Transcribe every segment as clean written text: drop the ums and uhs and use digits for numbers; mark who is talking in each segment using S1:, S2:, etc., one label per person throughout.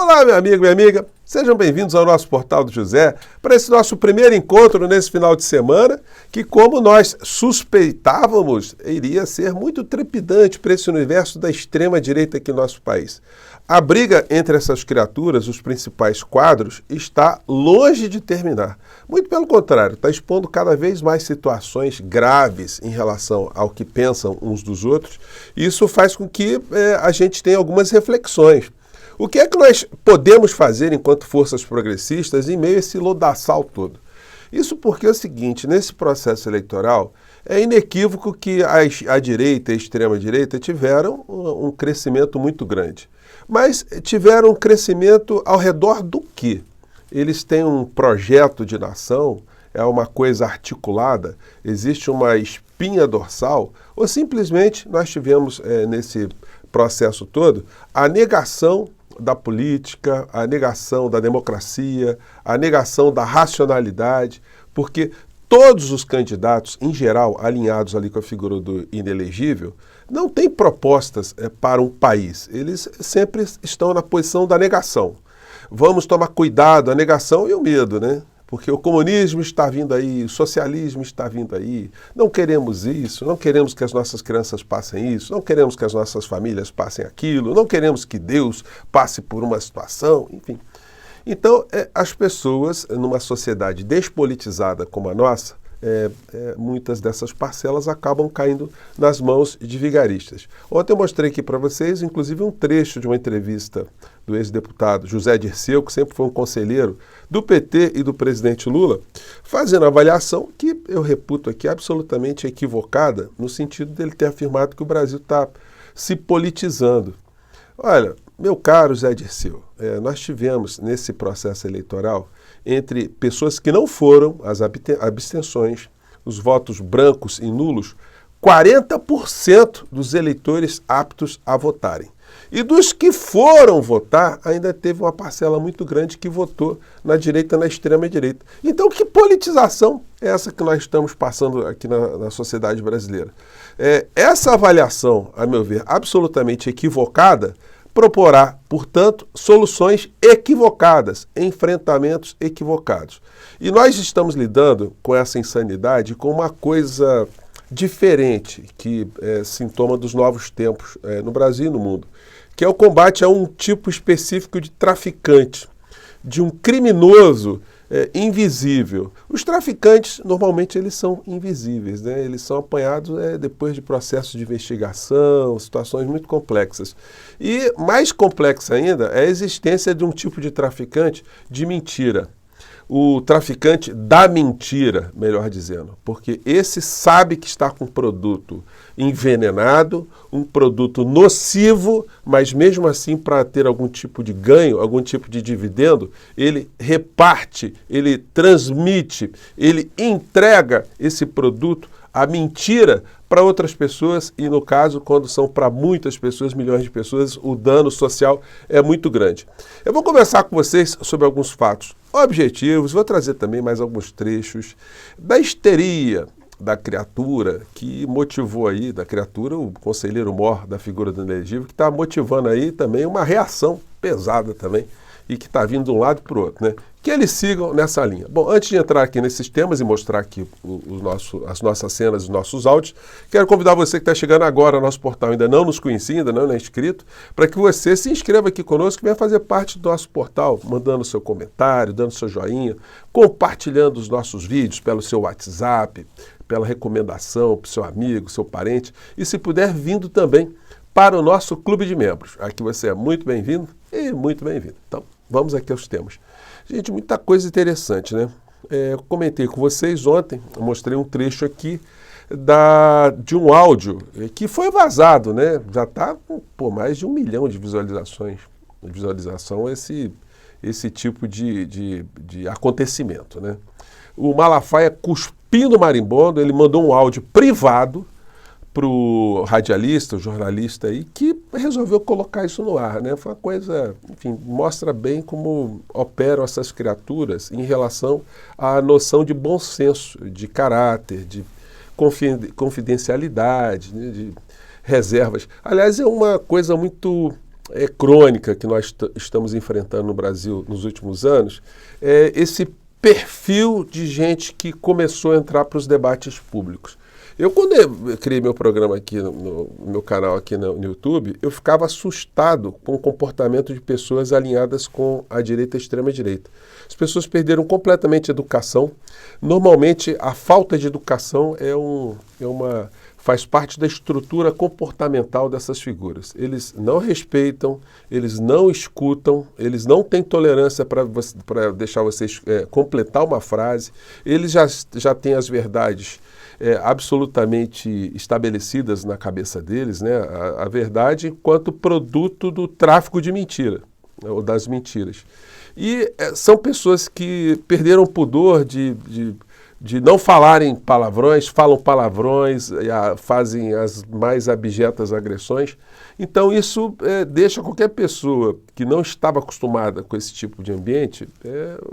S1: Olá, meu amigo, minha amiga. Sejam bem-vindos ao nosso Portal do José para esse nosso primeiro encontro nesse final de semana, que, como nós suspeitávamos, iria ser muito trepidante para esse universo da extrema-direita aqui no nosso país. A briga entre essas criaturas, os principais quadros, está longe de terminar. Muito pelo contrário, está expondo cada vez mais situações graves em relação ao que pensam uns dos outros. Isso faz com que a gente tenha algumas reflexões. O que é que nós podemos fazer enquanto forças progressistas em meio a esse lodaçal todo? Isso porque é o seguinte, nesse processo eleitoral, é inequívoco que a direita e a extrema-direita tiveram um crescimento muito grande. Mas tiveram um crescimento ao redor do quê? Eles têm um projeto de nação, é uma coisa articulada, existe uma espinha dorsal, ou simplesmente nós tivemos nesse processo todo a negação da política, a negação da democracia, a negação da racionalidade, porque todos os candidatos, em geral, alinhados ali com a figura do inelegível, não têm propostas para um país. Eles sempre estão na posição da negação. Vamos tomar cuidado, a negação e o medo, né? Porque o comunismo está vindo aí, o socialismo está vindo aí, não queremos isso, não queremos que as nossas crianças passem isso, não queremos que as nossas famílias passem aquilo, não queremos que Deus passe por uma situação, enfim. Então, as pessoas, numa sociedade despolitizada como a nossa, muitas dessas parcelas acabam caindo nas mãos de vigaristas. Ontem eu mostrei aqui para vocês, inclusive, um trecho de uma entrevista do ex-deputado José Dirceu, que sempre foi um conselheiro do PT e do presidente Lula, fazendo a avaliação que eu reputo aqui absolutamente equivocada, no sentido dele ter afirmado que o Brasil está se politizando. Olha, meu caro Zé Dirceu, nós tivemos nesse processo eleitoral, entre pessoas que não foram as abstenções, os votos brancos e nulos, 40% dos eleitores aptos a votarem. E dos que foram votar, ainda teve uma parcela muito grande que votou na direita e na extrema-direita. Então, que politização é essa que nós estamos passando aqui na sociedade brasileira? Essa avaliação, a meu ver, absolutamente equivocada, proporá, portanto, soluções equivocadas, enfrentamentos equivocados. E nós estamos lidando com essa insanidade com uma coisa diferente, que é sintoma dos novos tempos no Brasil e no mundo, que é o combate a um tipo específico de traficante, de um criminoso invisível. Os traficantes, normalmente, eles são invisíveis, né? Eles são apanhados depois de processos de investigação, situações muito complexas. E mais complexa ainda é a existência de um tipo de traficante de mentira. O traficante da mentira, melhor dizendo, porque esse sabe que está com um produto envenenado, um produto nocivo, mas mesmo assim, para ter algum tipo de ganho, algum tipo de dividendo, ele reparte, ele transmite, ele entrega esse produto, a mentira, para outras pessoas e, no caso, quando são para muitas pessoas, milhões de pessoas, o dano social é muito grande. Eu vou conversar com vocês sobre alguns fatos objetivos, vou trazer também mais alguns trechos da histeria da criatura que motivou aí, da criatura, o conselheiro mor da figura do inelegível, que está motivando aí também uma reação pesada também e que está vindo de um lado para o outro, né? Que eles sigam nessa linha. Bom, antes de entrar aqui nesses temas e mostrar aqui as nossas cenas, os nossos áudios, quero convidar você que está chegando agora ao nosso portal, ainda não nos conhecia, ainda não é inscrito, para que você se inscreva aqui conosco e venha fazer parte do nosso portal, mandando seu comentário, dando seu joinha, compartilhando os nossos vídeos pelo seu WhatsApp, pela recomendação para o seu amigo, seu parente, e se puder, vindo também para o nosso clube de membros. Aqui você é muito bem-vindo e muito bem-vindo. Então, vamos aqui aos temas. Gente, muita coisa interessante, né? Eu comentei com vocês ontem, eu mostrei um trecho aqui de um áudio que foi vazado, né? Já está com mais de 1 milhão de visualizações. Visualização esse tipo de acontecimento, né? O Malafaia cuspindo marimbondo, ele mandou um áudio privado para o radialista, o jornalista aí, que resolveu colocar isso no ar, né? Foi uma coisa, enfim, mostra bem como operam essas criaturas em relação à noção de bom senso, de caráter, de confidencialidade, né? De reservas. Aliás, é uma coisa muito crônica que nós estamos enfrentando no Brasil nos últimos anos é esse perfil de gente que começou a entrar para os debates públicos. Quando eu criei meu programa aqui no meu canal aqui no YouTube, eu ficava assustado com o comportamento de pessoas alinhadas com a direita e a extrema-direita. As pessoas perderam completamente a educação. Normalmente, a falta de educação faz parte da estrutura comportamental dessas figuras. Eles não respeitam, eles não escutam, eles não têm tolerância para deixar vocês completar uma frase, eles já têm as verdades absolutamente estabelecidas na cabeça deles, né? A verdade enquanto produto do tráfico de mentira, ou das mentiras. E são pessoas que perderam o pudor de não falarem palavrões, falam palavrões, fazem as mais abjetas agressões. Então isso deixa qualquer pessoa que não estava acostumada com esse tipo de ambiente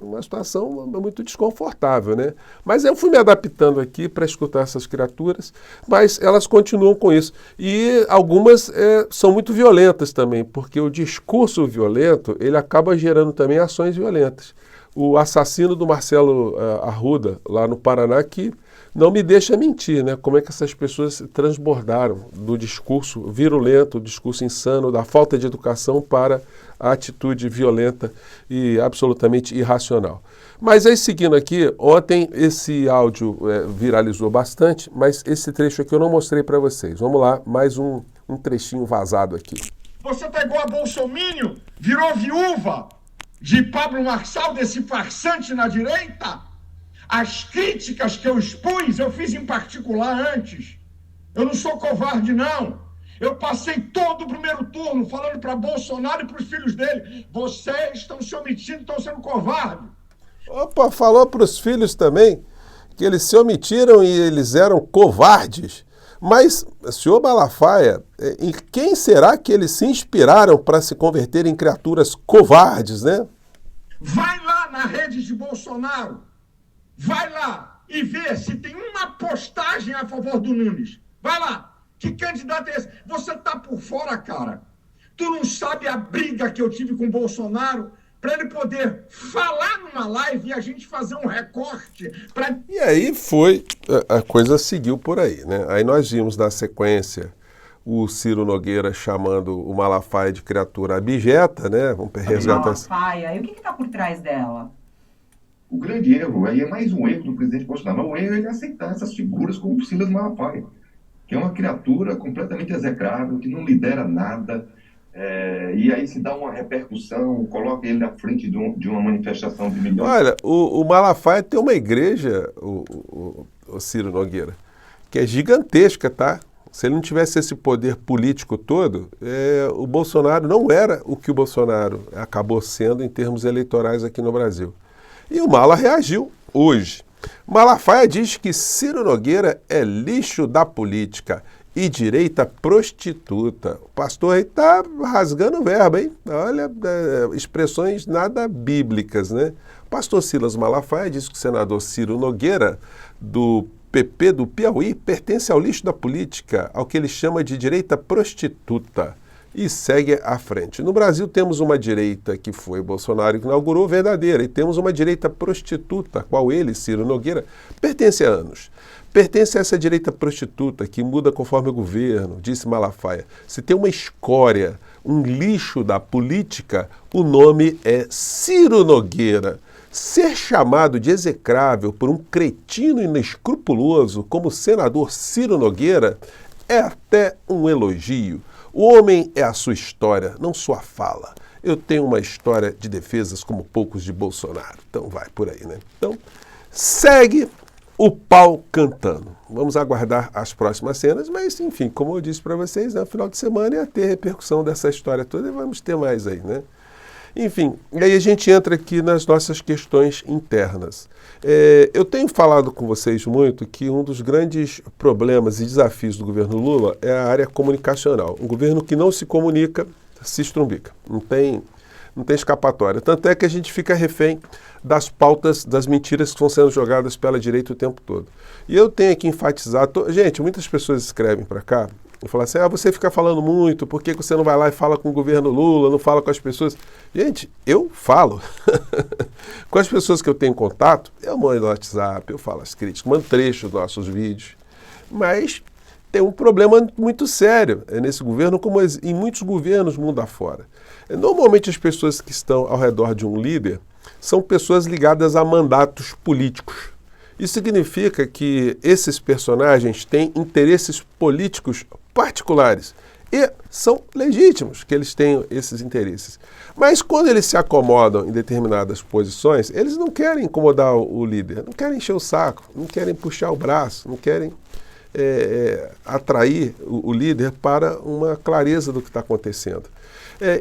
S1: uma situação muito desconfortável, né? Mas eu fui me adaptando aqui para escutar essas criaturas, mas elas continuam com isso. E algumas são muito violentas também, porque o discurso violento ele acaba gerando também ações violentas. O assassino do Marcelo Arruda, lá no Paraná, que não me deixa mentir, né? Como é que essas pessoas transbordaram do discurso virulento, do discurso insano, da falta de educação para a atitude violenta e absolutamente irracional. Mas aí, seguindo aqui, ontem esse áudio viralizou bastante, mas esse trecho aqui eu não mostrei para vocês. Vamos lá, mais um trechinho vazado aqui.
S2: Você tá igual a Bolsominion, virou viúva de Pablo Marçal, desse farsante na direita? As críticas que eu expus, eu fiz em particular antes. Eu não sou covarde, não. Eu passei todo o primeiro turno falando para Bolsonaro e para os filhos dele: vocês estão se omitindo, estão sendo covardes.
S1: Opa, falou para os filhos também que eles se omitiram e eles eram covardes. Mas, senhor Malafaia, em quem será que eles se inspiraram para se converter em criaturas covardes, né?
S2: Vai lá na rede de Bolsonaro, vai lá e vê se tem uma postagem a favor do Nunes. Vai lá. Que candidato é esse? Você tá por fora, cara. Tu não sabe a briga que eu tive com o Bolsonaro para ele poder falar numa live e a gente fazer um recorte.
S1: E aí a coisa seguiu por aí, né? Aí nós vimos na sequência o Ciro Nogueira chamando o Malafaia de criatura abjeta, né? Vamos resgatar.
S3: Malafaia, e o que está por trás dela?
S4: O grande erro, aí é mais um erro do presidente Bolsonaro, mas o erro é ele aceitar essas figuras como o Silas Malafaia, que é uma criatura completamente execrável, que não lidera nada, e aí se dá uma repercussão, coloca ele na frente de uma manifestação de milhões.
S1: Olha, o Malafaia tem uma igreja, o Ciro Nogueira, que é gigantesca, tá? Se ele não tivesse esse poder político todo, o Bolsonaro não era o que o Bolsonaro acabou sendo em termos eleitorais aqui no Brasil. E o Mala reagiu hoje. Malafaia diz que Ciro Nogueira é lixo da política e direita prostituta. O pastor aí está rasgando o verbo, hein? Olha, expressões nada bíblicas, né? O pastor Silas Malafaia diz que o senador Ciro Nogueira, do PP do Piauí, pertence ao lixo da política, ao que ele chama de direita prostituta, e segue à frente. No Brasil temos uma direita que foi Bolsonaro que inaugurou, verdadeira, e temos uma direita prostituta, a qual ele, Ciro Nogueira, pertence há anos. Pertence a essa direita prostituta que muda conforme o governo, disse Malafaia. Se tem uma escória, um lixo da política, o nome é Ciro Nogueira. Ser chamado de execrável por um cretino inescrupuloso como o senador Ciro Nogueira é até um elogio. O homem é a sua história, não sua fala. Eu tenho uma história de defesas como poucos de Bolsonaro. Então vai por aí, né? Então, segue o pau cantando. Vamos aguardar as próximas cenas, mas enfim, como eu disse para vocês, no final de semana ia ter repercussão dessa história toda e vamos ter mais aí, né? Enfim, e aí a gente entra aqui nas nossas questões internas. Eu tenho falado com vocês muito que um dos grandes problemas e desafios do governo Lula é a área comunicacional. Um governo que não se comunica, se estrumbica. Não tem escapatória. Tanto é que a gente fica refém das pautas, das mentiras que estão sendo jogadas pela direita o tempo todo. E eu tenho que enfatizar... Gente, muitas pessoas escrevem para cá E falar assim, você fica falando muito, por que você não vai lá e fala com o governo Lula, não fala com as pessoas? Gente, eu falo. Com as pessoas que eu tenho contato, eu mando no WhatsApp, eu falo as críticas, mando trechos dos nossos vídeos. Mas tem um problema muito sério nesse governo, como em muitos governos mundo afora. Normalmente as pessoas que estão ao redor de um líder são pessoas ligadas a mandatos políticos. Isso significa que esses personagens têm interesses políticos particulares e são legítimos que eles tenham esses interesses. Mas quando eles se acomodam em determinadas posições, eles não querem incomodar o líder, não querem encher o saco, não querem puxar o braço, não querem atrair o líder para uma clareza do que está acontecendo.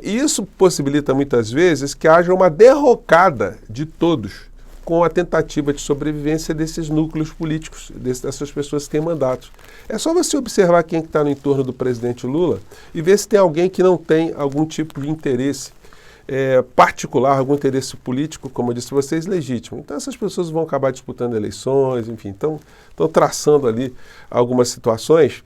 S1: E isso possibilita muitas vezes que haja uma derrocada de todos com a tentativa de sobrevivência desses núcleos políticos, dessas pessoas que têm mandatos. É só você observar quem está no entorno do presidente Lula e ver se tem alguém que não tem algum tipo de interesse particular, algum interesse político, como eu disse a vocês, legítimo. Então essas pessoas vão acabar disputando eleições, enfim, estão traçando ali algumas situações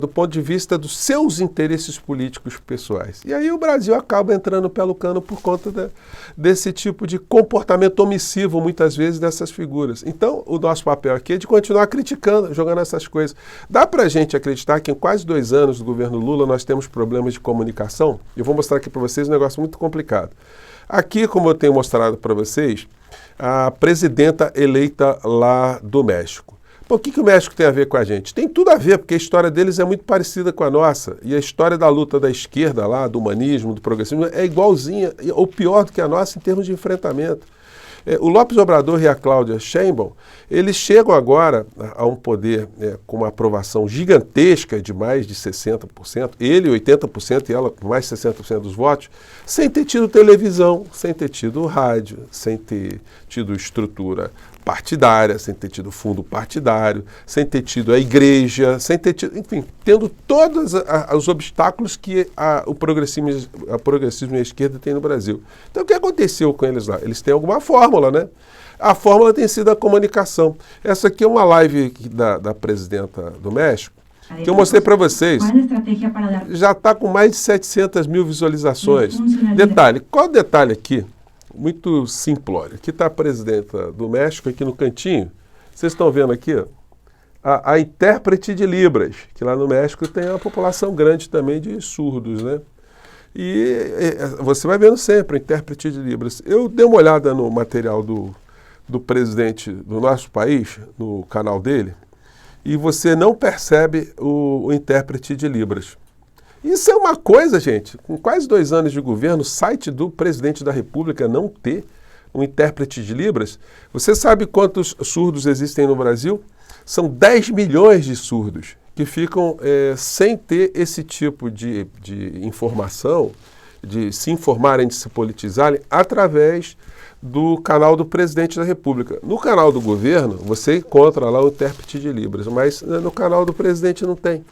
S1: do ponto de vista dos seus interesses políticos pessoais. E aí o Brasil acaba entrando pelo cano por conta desse tipo de comportamento omissivo, muitas vezes, dessas figuras. Então, o nosso papel aqui é de continuar criticando, jogando essas coisas. Dá pra gente acreditar que em quase 2 anos do governo Lula nós temos problemas de comunicação? Eu vou mostrar aqui para vocês um negócio muito complicado. Aqui, como eu tenho mostrado para vocês, a presidenta eleita lá do México. O que o México tem a ver com a gente? Tem tudo a ver, porque a história deles é muito parecida com a nossa. E a história da luta da esquerda lá, do humanismo, do progressismo, é igualzinha, ou pior do que a nossa em termos de enfrentamento. O López Obrador e a Cláudia Sheinbaum, eles chegam agora a um poder com uma aprovação gigantesca de mais de 60%, ele 80% e ela com mais de 60% dos votos, sem ter tido televisão, sem ter tido rádio, sem ter tido estrutura partidária, sem ter tido fundo partidário, sem ter tido a igreja, sem ter tido, enfim, tendo todos os obstáculos que o progressismo e a esquerda tem no Brasil. Então o que aconteceu com eles lá? Eles têm alguma fórmula, né? A fórmula tem sido a comunicação. Essa aqui é uma live da presidenta do México, que eu mostrei para vocês. Já está com mais de 700 mil visualizações. Detalhe, qual o detalhe aqui? Muito simplório. Aqui está a presidenta do México, aqui no cantinho. Vocês estão vendo aqui, ó, a intérprete de Libras, que lá no México tem uma população grande também de surdos, né? E você vai vendo sempre a intérprete de Libras. Eu dei uma olhada no material do presidente do nosso país, no canal dele, e você não percebe o intérprete de Libras. Isso é uma coisa, gente, com quase 2 anos de governo, o site do presidente da República não ter um intérprete de Libras. Você sabe quantos surdos existem no Brasil? São 10 milhões de surdos que ficam sem ter esse tipo de informação, de se informarem, de se politizarem, através do canal do presidente da República. No canal do governo, você encontra lá o intérprete de Libras, mas no canal do presidente não tem.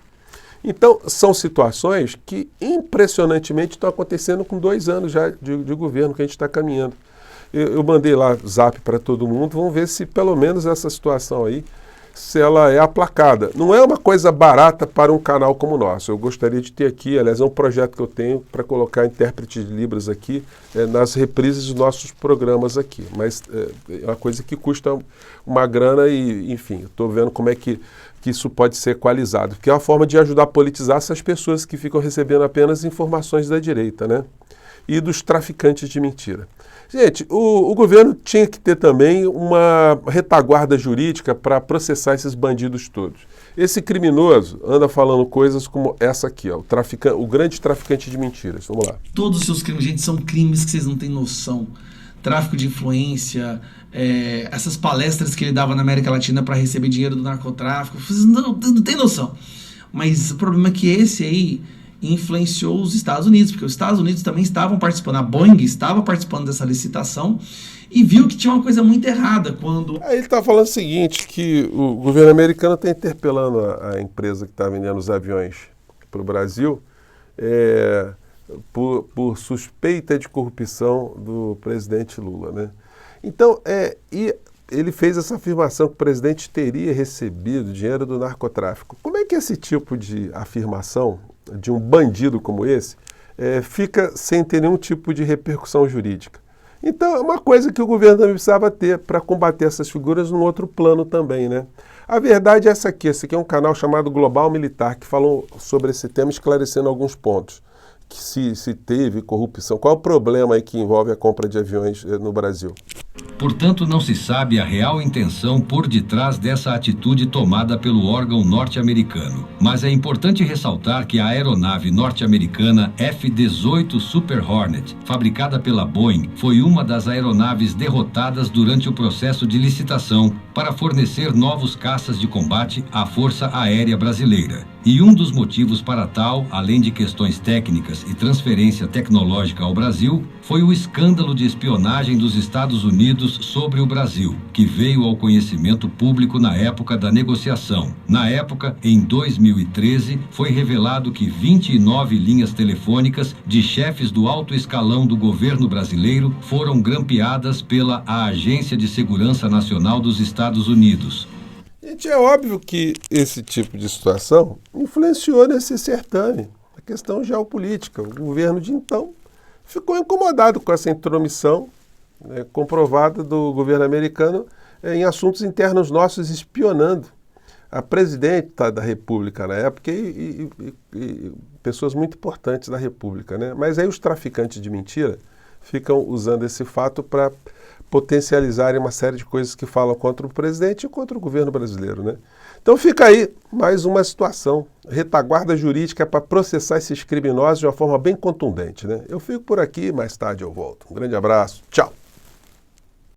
S1: Então, são situações que impressionantemente estão acontecendo com 2 anos já de governo que a gente está caminhando. Eu mandei lá zap para todo mundo, vamos ver se pelo menos essa situação aí, se ela é aplacada. Não é uma coisa barata para um canal como o nosso. Eu gostaria de ter aqui, aliás, é um projeto que eu tenho para colocar intérprete de Libras aqui nas reprises dos nossos programas aqui. Mas é uma coisa que custa uma grana e, enfim, estou vendo como é que isso pode ser equalizado. Porque é uma forma de ajudar a politizar essas pessoas que ficam recebendo apenas informações da direita, né? E dos traficantes de mentira. Gente, o governo tinha que ter também uma retaguarda jurídica para processar esses bandidos todos. Esse criminoso anda falando coisas como essa aqui, ó, o grande traficante de mentiras. Vamos lá.
S5: Todos os seus crimes, gente, são crimes que vocês não têm noção. Tráfico de influência, essas palestras que ele dava na América Latina para receber dinheiro do narcotráfico, vocês não têm noção. Mas o problema é que esse aí influenciou os Estados Unidos, porque os Estados Unidos também estavam participando, a Boeing estava participando dessa licitação e viu que tinha uma coisa muito errada quando...
S1: Aí ele está falando o seguinte, que o governo americano está interpelando a empresa que está vendendo os aviões para o Brasil por suspeita de corrupção do presidente Lula, né? Então, e ele fez essa afirmação que o presidente teria recebido dinheiro do narcotráfico. Como é que esse tipo de afirmação de um bandido como esse fica sem ter nenhum tipo de repercussão jurídica? Então é uma coisa que o governo também precisava ter para combater essas figuras num outro plano também, né? A verdade é essa aqui. Esse aqui é um canal chamado Global Militar, que falou sobre esse tema, esclarecendo alguns pontos. Que se teve corrupção, qual é o problema aí que envolve a compra de aviões no Brasil?
S6: Portanto, não se sabe a real intenção por detrás dessa atitude tomada pelo órgão norte-americano. Mas é importante ressaltar que a aeronave norte-americana F-18 Super Hornet, fabricada pela Boeing, foi uma das aeronaves derrotadas durante o processo de licitação para fornecer novos caças de combate à Força Aérea Brasileira. E um dos motivos para tal, além de questões técnicas e transferência tecnológica ao Brasil, foi o escândalo de espionagem dos Estados Unidos sobre o Brasil, que veio ao conhecimento público na época da negociação. Na época, em 2013, foi revelado que 29 linhas telefônicas de chefes do alto escalão do governo brasileiro foram grampeadas pela Agência de Segurança Nacional dos Estados Unidos.
S1: Gente, é óbvio que esse tipo de situação influenciou nesse certame, a questão geopolítica. O governo de então ficou incomodado com essa intromissão comprovada do governo americano em assuntos internos nossos, espionando a presidenta da República na época e pessoas muito importantes da República, né? Mas aí os traficantes de mentira ficam usando esse fato para potencializarem uma série de coisas que falam contra o presidente e contra o governo brasileiro, né? Então fica aí mais uma situação, retaguarda jurídica para processar esses criminosos de uma forma bem contundente, né? Eu fico por aqui, mais tarde eu volto. Um grande abraço, tchau!